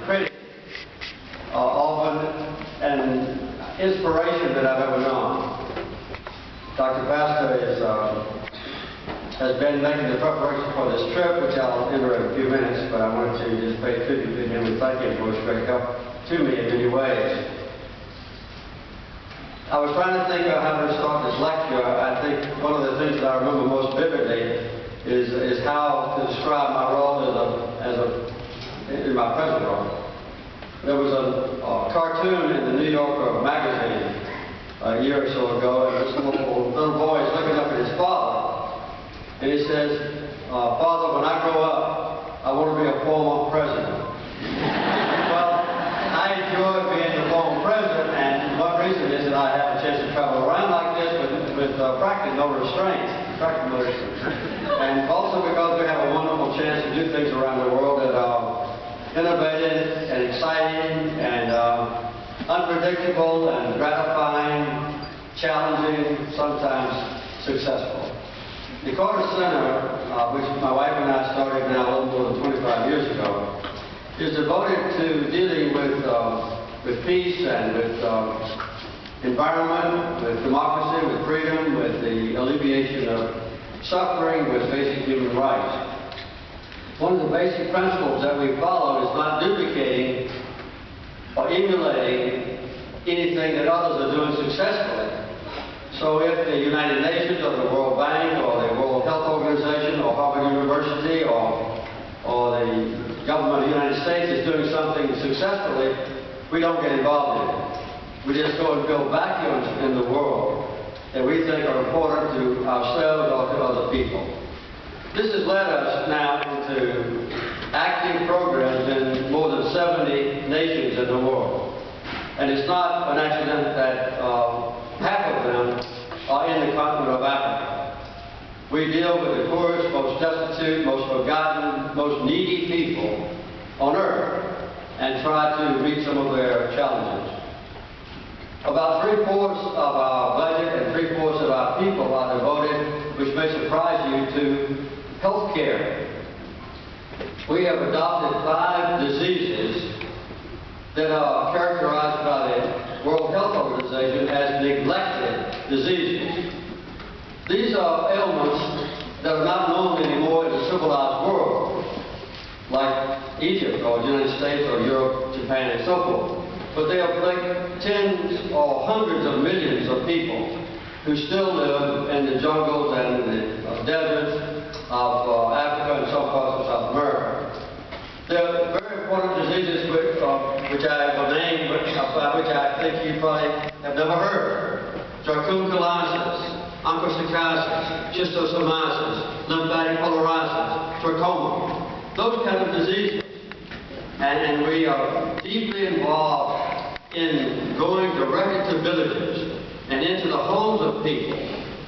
critic, often an inspiration that I've ever known. Dr. Pastor has been making the preparation for this trip, which I'll enter in a few minutes, but I wanted to just pay tribute to him and thank him for his great help to me in many ways. I was trying to think of how to start this lecture. I think one of the things that I remember most vividly is how to describe my role in my present role. There was a cartoon in the New Yorker magazine a year or so ago, and this little boy is looking up at his father, and he says, "Father, when I grow up, I want to be a former president." Well, I enjoy being the former president, and one reason is that I have a chance to travel around like this with practically no restraints. And also because we have a wonderful chance to do things around the world that are innovative and exciting and unpredictable and gratifying, challenging, sometimes successful. The Carter Center, which my wife and I started now a little more than 25 years ago, is devoted to dealing with peace and with environment, with democracy, with freedom, with the alleviation of suffering, with basic human rights. One of the basic principles that we follow is not duplicating or emulating anything that others are doing successfully. So if the United Nations or the World Bank or the World Health Organization or Harvard University or the government of the United States is doing something successfully, we don't get involved in it. We just go and fill vacuums in the world that we think are important to ourselves or to other people. This has led us now into active programs in more than 70 nations in the world. And it's not an accident that half of them are in the continent of Africa. We deal with the poorest, most destitute, most forgotten, most needy people on earth and try to meet some of their challenges. About 3/4 of our budget and 3/4 of our people are devoted, which may surprise you, to health care. We have adopted 5 diseases that are characterized by the World Health Organization as neglected diseases. These are ailments that are not known anymore in the civilized world, like Egypt or the United States or Europe, Japan, and so forth. But they afflict tens or hundreds of millions of people who still live in the jungles and the deserts of Africa and some parts of South America. They're very important diseases which I will name, about which I think you probably have never heard. Dracunculiasis, onchocerciasis, schistosomiasis, lymphatic filariasis, trachoma, those kind of diseases. And we are deeply involved in going directly to villages and into the homes of people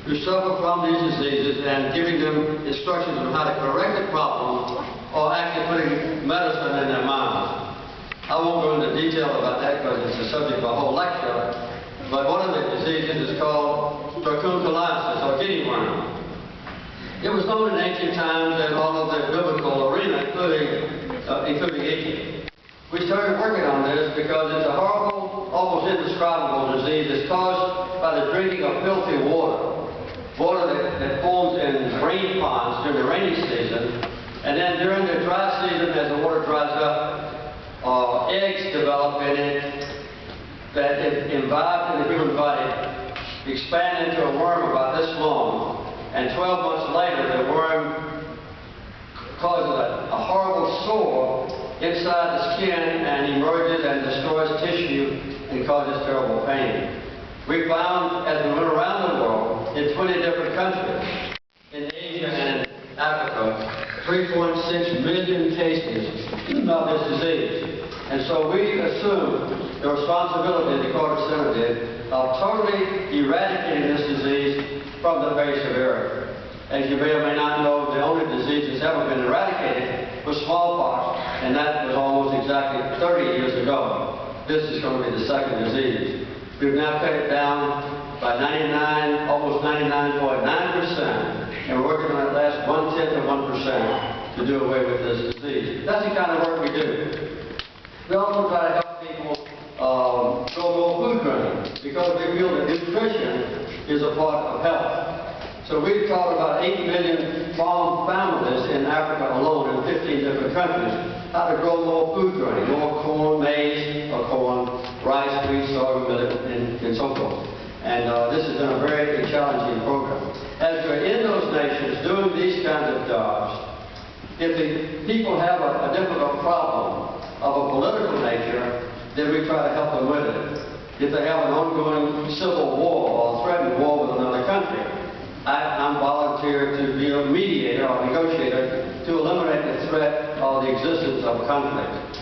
who suffer from these diseases and giving them instructions on how to correct the problem or actually putting medicine in their minds. I won't go into detail about that because it's the subject of a whole lecture, but one of the diseases is called dracunculiasis or guinea worm. It was known in ancient times in all of the biblical arena, including Egypt. We started working on this because it's a horrible, almost indescribable disease. It's caused by the drinking of filthy water that forms in rain ponds during the rainy season, and then during the dry season, as the water dries up, eggs develop in it that, if imbibed in the human body, expand into a worm about this long. And 12 months later, the worm causes a horrible sore inside the skin and emerges and destroys tissue and causes terrible pain. We found, as we went around the world, in 20 different countries, in Asia and in Africa, 3.6 million cases of this disease. And so we assumed the responsibility, the Carter Center did, of totally eradicating this disease from the face of Earth. As you may or may not know, the only disease that's ever been eradicated was smallpox, and that was almost exactly 30 years ago. This is going to be the second disease. We've now cut it down by almost 99.9%, and we're working on that last 1/10 of 1% to do away with this disease. That's the kind of work we do. We also try to help people grow more food grain because we feel that nutrition is a part of health. So we've taught about 8 million farm families in Africa alone in 15 different countries how to grow more food grain, more corn, maize, or corn, rice, wheat, sorghum, millet, and so forth. And this has been a very challenging program. As we're in those nations doing these kinds of jobs, if the people have a difficult problem of a political nature, then we try to help them with it. If they have an ongoing civil war or threatened war with another country, I'm volunteered to be a mediator or negotiator to eliminate the threat or the existence of conflict.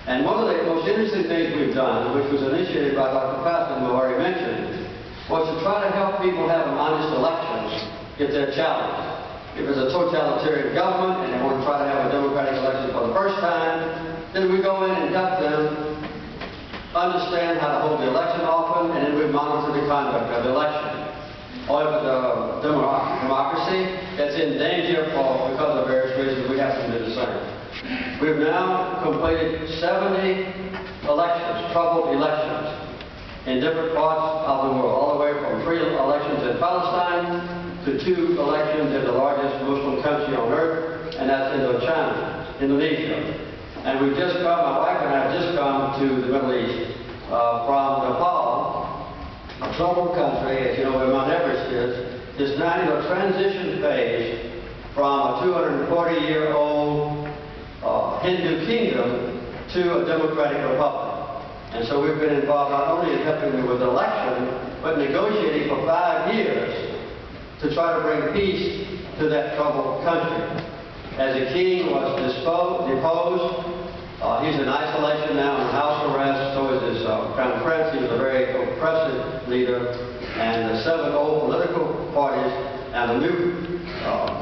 And one of the most interesting things we've done, which was initiated by Dr. Patton, who already mentioned, was to try to help people have an honest elections if they're challenged. If it's a totalitarian government and they want to try to have a democratic election for the first time, then we go in and help them understand how to hold the election often, and then we monitor the conduct of the election. Or if it's a democracy that's in danger because of various reasons, we have to do the same. We've now completed 70 elections, troubled elections, in different parts of the world, all the way from 3 elections in Palestine to 2 elections in the largest Muslim country on earth, and that's Indonesia. And we've just come, my wife and I have just come to the Middle East from Nepal, a troubled country, as you know where Mount Everest is now in a transition phase from a 240-year-old Hindu kingdom to a democratic republic. And so we've been involved not only in helping them with the election, but negotiating for 5 years to try to bring peace to that troubled country. As the king was deposed, he's in isolation now, in house arrest, so is his crown prince. He was a very oppressive leader, and the 7 old political parties, and a new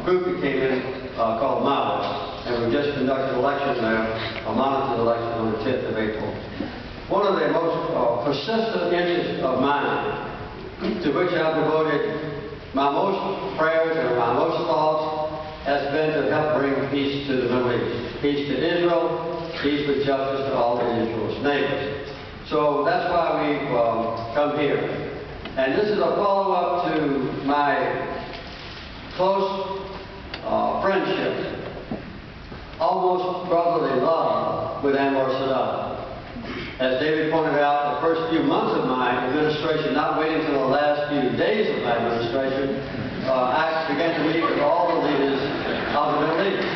group that came in called Maoists, and we just conducted an election there, a monitored election on the 10th of April. One of the most persistent interests of mine, to which I've devoted my most prayers and my most thoughts, has been to help bring peace to the Middle East. Peace to Israel, peace with justice to all Israel's neighbors. So that's why we've come here. And this is a follow-up to my close friendship, almost brotherly love with Anwar Sadat. As David pointed out, the first few months of my administration, not waiting until the last few days of my administration, I began to meet with all the leaders of the Middle East.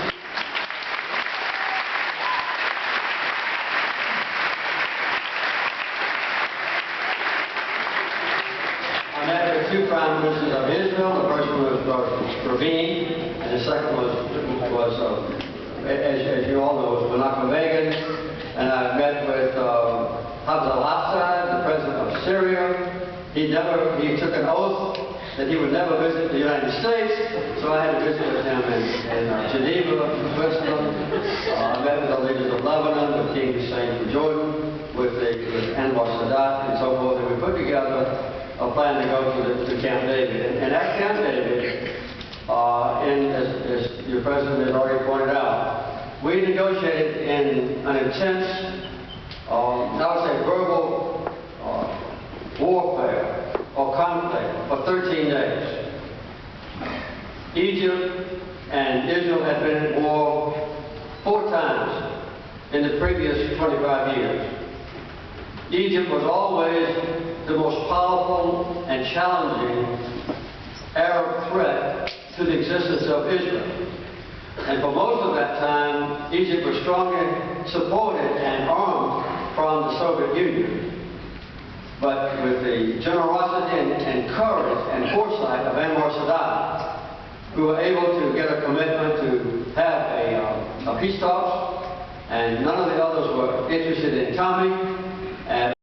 I met with 2 prime ministers of Israel. The first one was Rabin, and the second was as you all know, was Menachem Begin. And I met with Hafez al-Assad, the president of Syria. He took an oath that he would never visit the United States, so I had to visit with him in Geneva, Switzerland. I met with the leaders of Lebanon, with King Hussein of Jordan, with Anwar Sadat, and so forth, and we put together a plan to go to Camp David. And at Camp David, as your president has already pointed out, we negotiated in an intense, I would say, verbal warfare or conflict for 13 days. Egypt and Israel had been at war 4 times in the previous 25 years. Egypt was always the most powerful and challenging Arab threat to the existence of Israel. And for most of that time, Egypt was strongly supported and armed from the Soviet Union. But with the generosity and courage and foresight of Anwar Sadat, we were able to get a commitment to have a peace talks, and none of the others were interested in coming. And